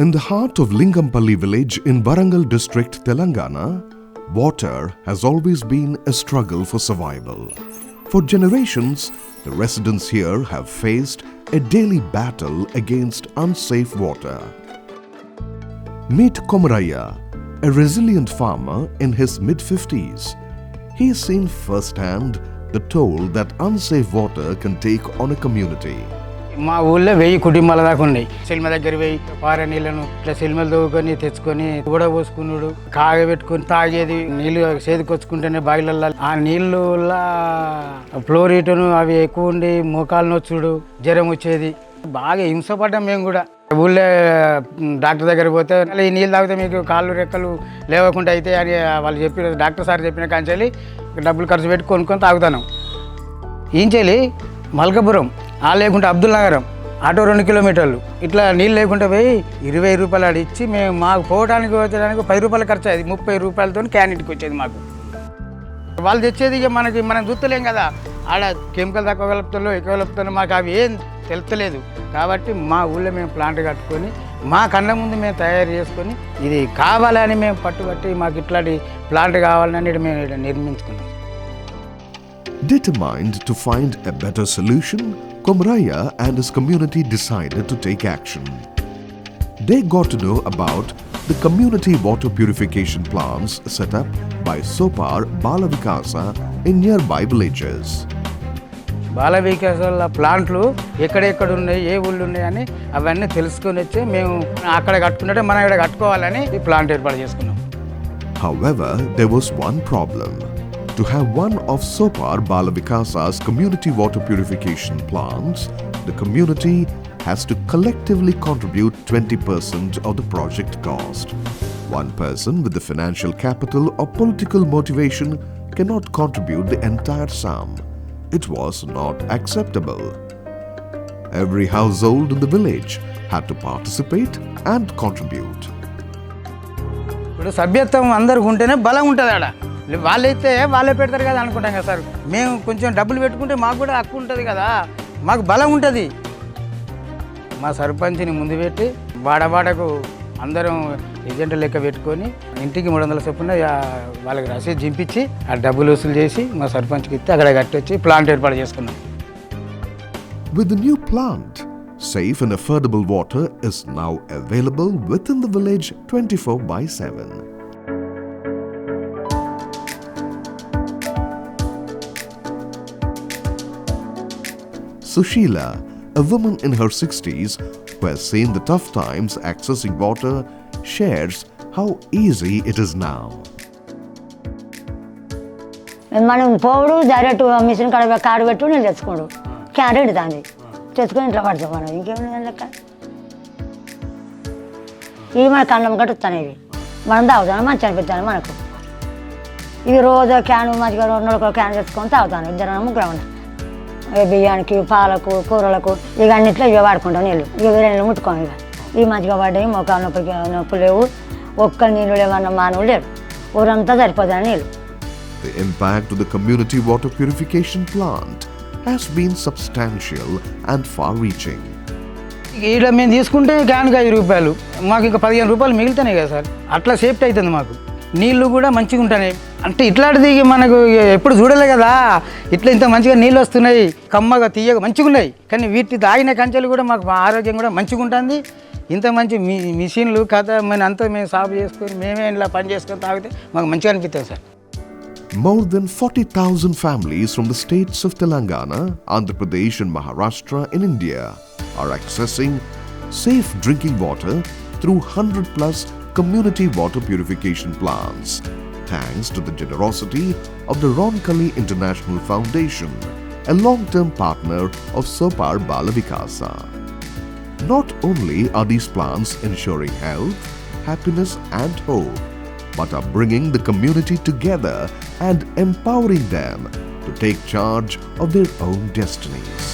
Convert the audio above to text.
In the heart of Lingampalli village in Warangal district, Telangana, water has always been a struggle for survival. For generations, the residents here have faced a daily battle against unsafe water. Meet Komaraya, a resilient farmer in his mid-50s. He has seen firsthand the toll that unsafe water can take on a community. మా ఊళ్ళో 1000 కుటుంబాల దాకా ఉన్నాయి. సిల్మ దగ్గర పోయి పారే నీళ్ళను ఇట్లా సిల్మలు తవ్వుకొని తెచ్చుకొని కూడా పోసుకున్నాడు, కాగబెట్టుకొని తాగేది. నీళ్ళు చేదుకొచ్చుకుంటేనే బావిలల్లో ఆ నీళ్ళు ఫ్లోరిటను అవి ఎక్కువ ఉండి మోకాలు నొచ్చుడు, జ్వరం వచ్చేది. బాగా హింసపడ్డాం మేము కూడా. ఊళ్ళో డాక్టర్ దగ్గర పోతే ఈ నీళ్ళు తాగితే మీకు కాళ్ళు రెక్కలు లేవకుండా అయితే అని వాళ్ళు చెప్పిన డాక్టర్ సార్ చెప్పిన కాంచెల్లి డబ్బులు ఖర్చు పెట్టి కొనుక్కొని తాగుతాను. ఈంచెల్లి మల్కాపురం లేకుంటే అబ్దుల్ నగరం ఆటో 2 కిలోమీటర్లు ఇట్లా నీళ్ళు లేకుండా పోయి 20 రూపాయలు ఆడ ఇచ్చి మేము మాకు పోవడానికి వచ్చేదానికి 10 రూపాయలు ఖర్చు అయ్యేది. 30 రూపాయలతో క్యాన్టీన్కి వచ్చేది మాకు. వాళ్ళు తెచ్చేది ఇక మనం చూస్తలేం కదా, ఆడ కెమికల్ తక్కువ కలుపుతాలో ఎక్కువ కలుపుతాలో మాకు అవి ఏం తెలుస్తలేదు. కాబట్టి మా ఊళ్ళో మేము ప్లాంట్ కట్టుకొని మా కళ్ళ ముందు మేము తయారు చేసుకొని ఇది కావాలని మేము పట్టుబట్టి మాకు ఇట్లాంటి ప్లాంట్ కావాలని మేము నిర్మించుకున్నాం. Determined to find a better solution, Komaraya and his community decided to take action. They got to know about the community water purification plants set up by Sopar Bala Vikasa in nearby villages. బాల వికాసాల ప్లాంట్లు ఎక్కడెక్కడ ఉన్నాయి, ఏ ఊళ్ళు ఉన్నాయని అవన్నీ తెలుసుకొని వచ్చి మేము అక్కడ కట్టుకున్నట్టే మనం ఇక్కడ కట్టుకోవాలని ఈ ప్లాంట్ ఏర్పాటు చేసుకున్నాం. However, there was one problem. To have one of Sopar Bala Vikasa's community water purification plants, the community has to collectively contribute 20% of the project cost. One person with the financial capital or political motivation cannot contribute the entire sum. It was not acceptable. Every household in the village had to participate and contribute. ఇప్పుడు సభ్యత్వం అందరికి ఉంటేనే బలం ఉంటుంది. ఆడ వాళ్ళైతే వాళ్ళే పెడతారు కదా అనుకుంటాం కదా సార్. మేము కొంచెం డబ్బులు పెట్టుకుంటే మాకు కూడా హక్కు ఉంటుంది కదా, మాకు బలం ఉంటుంది. మా సర్పంచ్ని ముందు పెట్టి వాడవాడకు అందరం ఏజెంట్ లెక్క పెట్టుకొని ఇంటికి 300 చొప్పున వాళ్ళకి రసీదు చింపించి ఆ డబ్బులు వసూలు చేసి మా సర్పంచ్కి ఇస్తే అక్కడ కట్టొచ్చి ప్లాంట్ ఏర్పాటు చేసుకున్నాం. With the new plant, safe and affordable water is now available within the village 24/7. Sushila, a woman in her 60s who has seen the tough times accessing water, shares how easy it is now. మనం పోవడు direct machine కాడు పెట్టు నేను తెచ్చుకోడు can ఎడుతుంది తెచ్చుకొని ఇంట్లో పడతాం. మనం ఇంకేమైనా లెక్క ఇవి మన కళ్ళం కట్టుతాను. ఇవి మనం తాగుతాను, మంచి అనిపిస్తాను మనకు. ఇవి రోజు క్యాన్ మంచిగా 2 నెలలకు క్యాన్ తెచ్చుకొని తాగుతాను. 2 ముగ్గురు ఉంటాం. బియ్యానికి, పాలకు, కూరలకు ఇక అన్నిట్లో ఇవి వాడుకుంటాం. నీళ్ళు ఇక వేరే నీళ్ళు ముట్టుకోం. ఇక ఇవి మంచిగా పడ్డాయి. మోకాలు నొప్పి లేవు, ఒక్క నీళ్ళు లేవన్న మానవులు లేరు. ఊరంతా సరిపోతాయి నీళ్ళు. The impact of the community water purification plant has been substantial and far-reaching. ఇలా మేము తీసుకుంటే క్యాన్కి 5 రూపాయలు, మాకు ఇంకా 15 రూపాయలు మిగులుతున్నాయి కదా సార్. అట్లా సేఫ్టీ అవుతుంది మాకు. నీళ్ళు కూడా మంచిగా ఉంటున్నాయి. అంటే ఇట్లాంటిది మనకు ఎప్పుడు చూడలే కదా, ఇట్లా ఇంత మంచిగా నీళ్ళు వస్తున్నాయి, కమ్మగా తీయగా మంచిగా ఉన్నాయి. కానీ వీటి తాగిన కంచెలు కూడా మాకు ఆరోగ్యం కూడా మంచిగా ఉంటుంది. ఇంత మంచి మిషన్లు కథ మేము సాగు చేసుకొని మేమే ఇలా పని చేసుకొని తాగితే మాకు మంచిగా అనిపిస్తుంది sir. More than 40,000 families from the states of Telangana, Andhra Pradesh and Maharashtra in India are accessing safe drinking water through 100+ community water purification plants, thanks to the generosity of the Roncalli International Foundation, a long-term partner of Sopar Bala Vikasa. Not only are these plants ensuring health, happiness and hope, but are bringing the community together and empowering them to take charge of their own destinies.